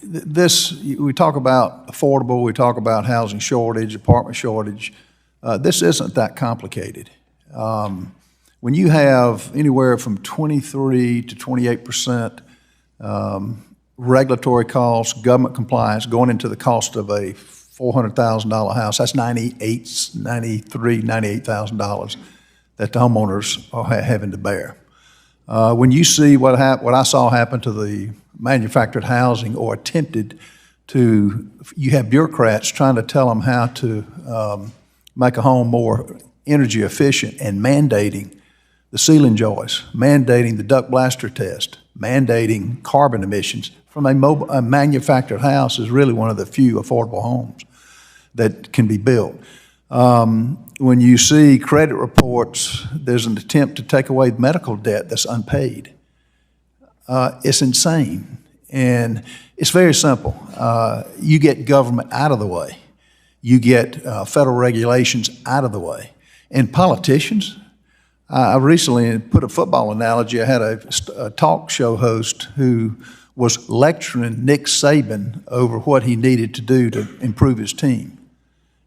we talk about affordable, we talk about housing shortage, apartment shortage. This isn't that complicated. When you have anywhere from 23 to 28% regulatory costs, government compliance going into the cost of a $400,000 house, that's $98,000 that the homeowners are having to bear. When you see what I saw happen to the manufactured housing or attempted to, you have bureaucrats trying to tell them how to make a home more energy efficient and mandating the ceiling joists, mandating the duct blaster test, mandating carbon emissions from a manufactured house is really one of the few affordable homes that can be built. When you see credit reports, there's an attempt to take away medical debt that's unpaid. It's insane. And it's very simple. You get government out of the way. You get federal regulations out of the way. And politicians, I recently put a football analogy. I had a talk show host who was lecturing Nick Saban over what he needed to do to improve his team.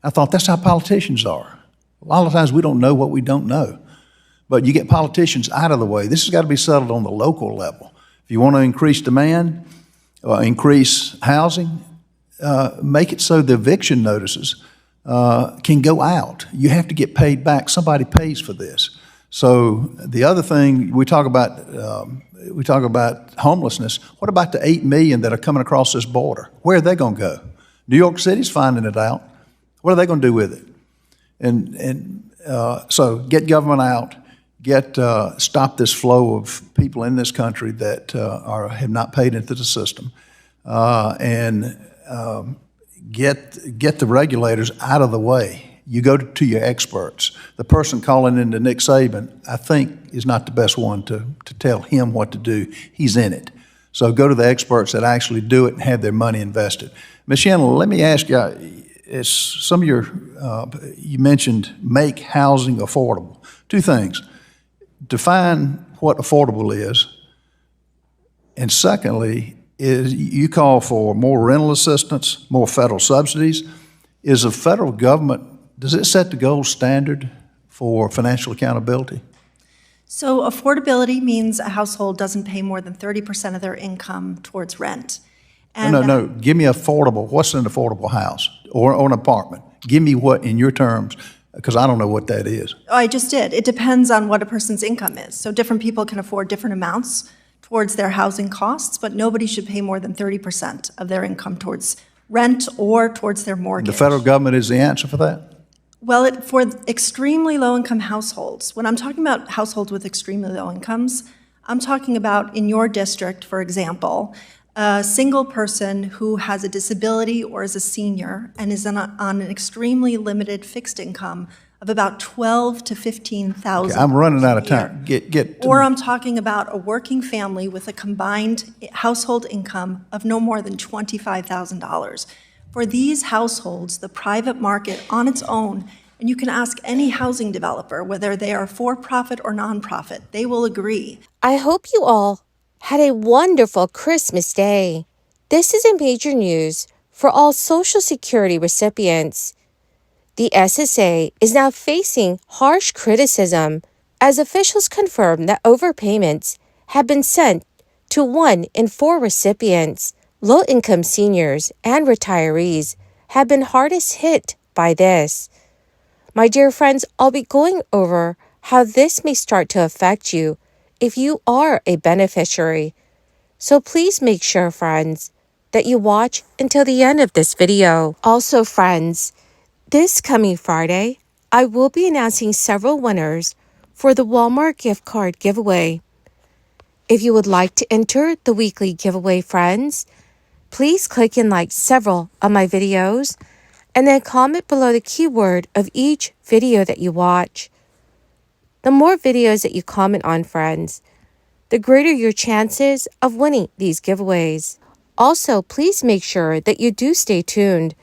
I thought that's how politicians are. A lot of times we don't know what we don't know. But you get politicians out of the way. This has got to be settled on the local level. If you want to increase demand, increase housing, make it so the eviction notices can go out. You have to get paid back. Somebody pays for this. So the other thing we talk about homelessness. What about the 8 million that are coming across this border? Where are they going to go? New York City's finding it out. What are they going to do with it? So get government out. Stop this flow of people in this country that have not paid into the system, and get the regulators out of the way. You go to your experts. The person calling into Nick Saban, I think, is not the best one to tell him what to do. He's in it. So go to the experts that actually do it and have their money invested. Ms. Shannon, let me ask you, you mentioned make housing affordable. Two things. Define what affordable is, and secondly, is you call for more rental assistance, more federal subsidies. Is the federal government, does it set the gold standard for financial accountability? So affordability means a household doesn't pay more than 30% of their income towards rent. And No. Give me affordable. What's an affordable house or an apartment? Give me what, in your terms, because I don't know what that is. I just did. It depends on what a person's income is. So different people can afford different amounts towards their housing costs, but nobody should pay more than 30% of their income towards rent or towards their mortgage. The federal government is the answer for that? Well, for extremely low-income households, when I'm talking about households with extremely low incomes, I'm talking about in your district, for example, a single person who has a disability or is a senior and is on an extremely limited fixed income of about $12,000 to $15,000. Okay, I'm running out of time. Or I'm talking about a working family with a combined household income of no more than $25,000. For these households, the private market on its own, and you can ask any housing developer, whether they are for-profit or nonprofit, they will agree. I hope you all had a wonderful Christmas Day. This is a major news for all Social Security recipients. The SSA is now facing harsh criticism as officials confirm that overpayments have been sent to 1 in 4 recipients. Low-income seniors and retirees have been hardest hit by this. My dear friends, I'll be going over how this may start to affect you if you are a beneficiary. So please make sure, friends, that you watch until the end of this video. Also, friends, this coming Friday, I will be announcing several winners for the Walmart gift card giveaway. If you would like to enter the weekly giveaway, friends, please click and like several of my videos and then comment below the keyword of each video that you watch. The more videos that you comment on, friends, the greater your chances of winning these giveaways. Also, please make sure that you do stay tuned.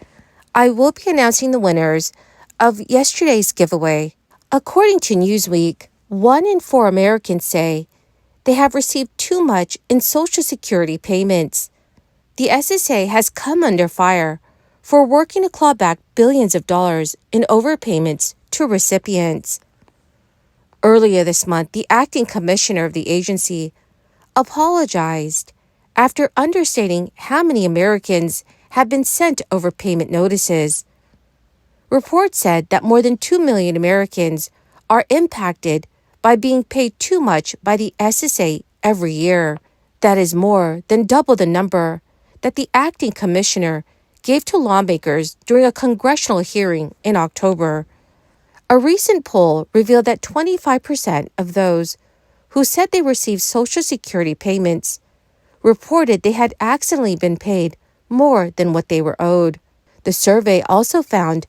I will be announcing the winners of yesterday's giveaway. According to Newsweek, 1 in 4 Americans say they have received too much in Social Security payments. the SSA has come under fire for working to claw back billions of dollars in overpayments to recipients. Earlier this month, the acting commissioner of the agency apologized after understating how many Americans have been sent overpayment notices. Reports said that more than 2 million Americans are impacted by being paid too much by the SSA every year. That is more than double the number that the acting commissioner gave to lawmakers during a congressional hearing in October. A recent poll revealed that 25% of those who said they received Social Security payments reported they had accidentally been paid more than what they were owed. The survey also found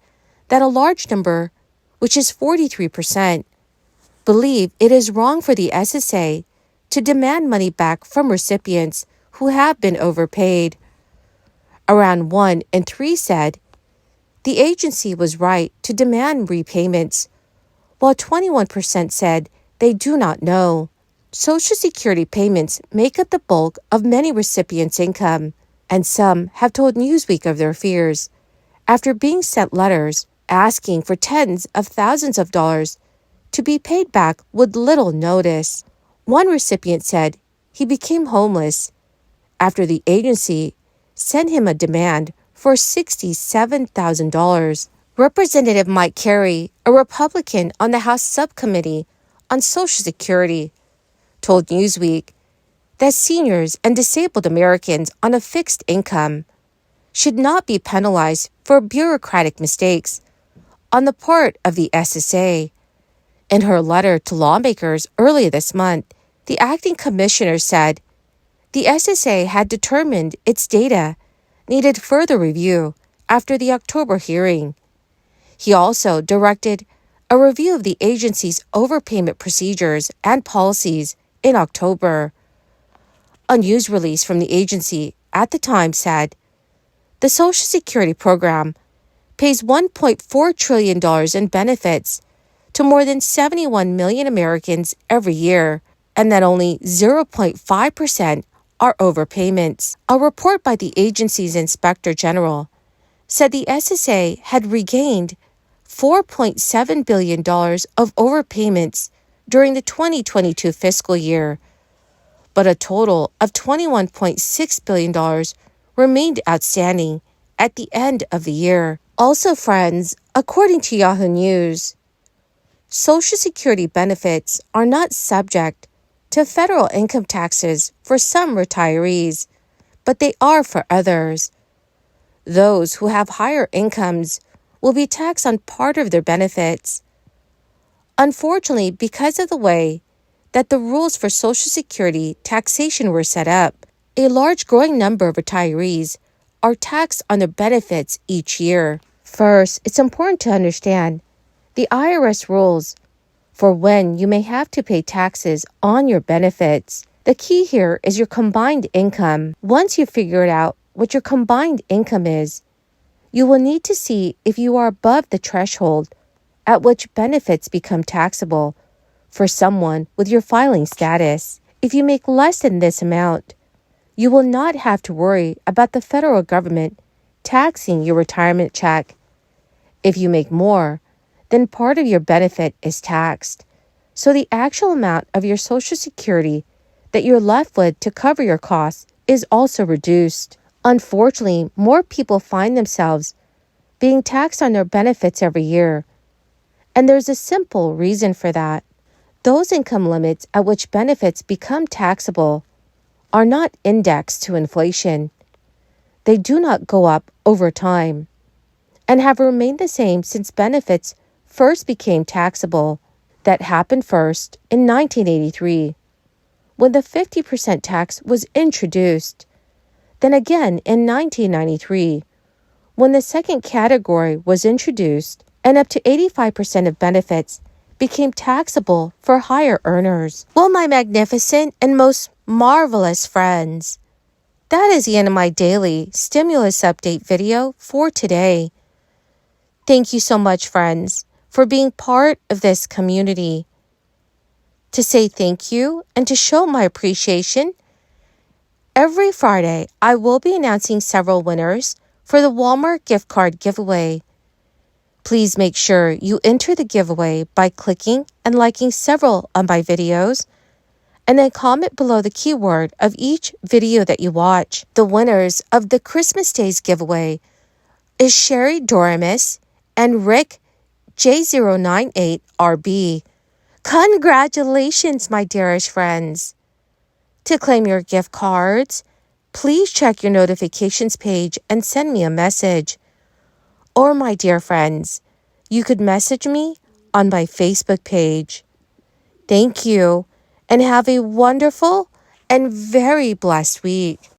that a large number, which is 43%, believe it is wrong for the SSA to demand money back from recipients who have been overpaid. Around 1 in 3 said the agency was right to demand repayments, while 21% said they do not know. Social Security payments make up the bulk of many recipients' income, and some have told Newsweek of their fears after being sent letters asking for tens of thousands of dollars to be paid back with little notice. One recipient said he became homeless after the agency sent him a demand for $67,000. Representative Mike Carey, a Republican on the House Subcommittee on Social Security, told Newsweek that seniors and disabled Americans on a fixed income should not be penalized for bureaucratic mistakes on the part of the SSA. In her letter to lawmakers earlier this month, the acting commissioner said the SSA had determined its data needed further review after the October hearing. He also directed a review of the agency's overpayment procedures and policies in October. A news release from the agency at the time said the Social Security program pays $1.4 trillion in benefits to more than 71 million Americans every year, and that only 0.5% are overpayments. A report by the agency's Inspector General said the SSA had regained $4.7 billion of overpayments during the 2022 fiscal year, but a total of $21.6 billion remained outstanding at the end of the year. Also, friends, according to Yahoo News, Social Security benefits are not subject to federal income taxes for some retirees, but they are for others. Those who have higher incomes will be taxed on part of their benefits. Unfortunately, because of the way that the rules for Social Security taxation were set up, a large growing number of retirees are taxed on their benefits each year. First, it's important to understand the IRS rules for when you may have to pay taxes on your benefits. The key here is your combined income. Once you figure out what your combined income is, you will need to see if you are above the threshold at which benefits become taxable for someone with your filing status. If you make less than this amount, you will not have to worry about the federal government taxing your retirement check. If you make more, then part of your benefit is taxed. So the actual amount of your Social Security that you're left with to cover your costs is also reduced. Unfortunately, more people find themselves being taxed on their benefits every year. And there's a simple reason for that. Those income limits at which benefits become taxable are not indexed to inflation. They do not go up over time and have remained the same since benefits first became taxable. That happened first in 1983, when the 50% tax was introduced. Then again in 1993, when the second category was introduced, and up to 85% of benefits became taxable for higher earners. Well, my magnificent and most marvelous friends, that is the end of my daily stimulus update video for today. Thank you so much, friends, for being part of this community. To say thank you and to show my appreciation, Every Friday, I will be announcing several winners for the Walmart gift card giveaway. Please make sure you enter the giveaway by clicking and liking several of my videos, and then comment below the keyword of each video that you watch. The winners of the Christmas Days giveaway is Sherry Doramus and Rick J098RB. Congratulations, my dearest friends! To claim your gift cards, please check your notifications page and send me a message. Or, my dear friends, you could message me on my Facebook page. Thank you, and have a wonderful and very blessed week.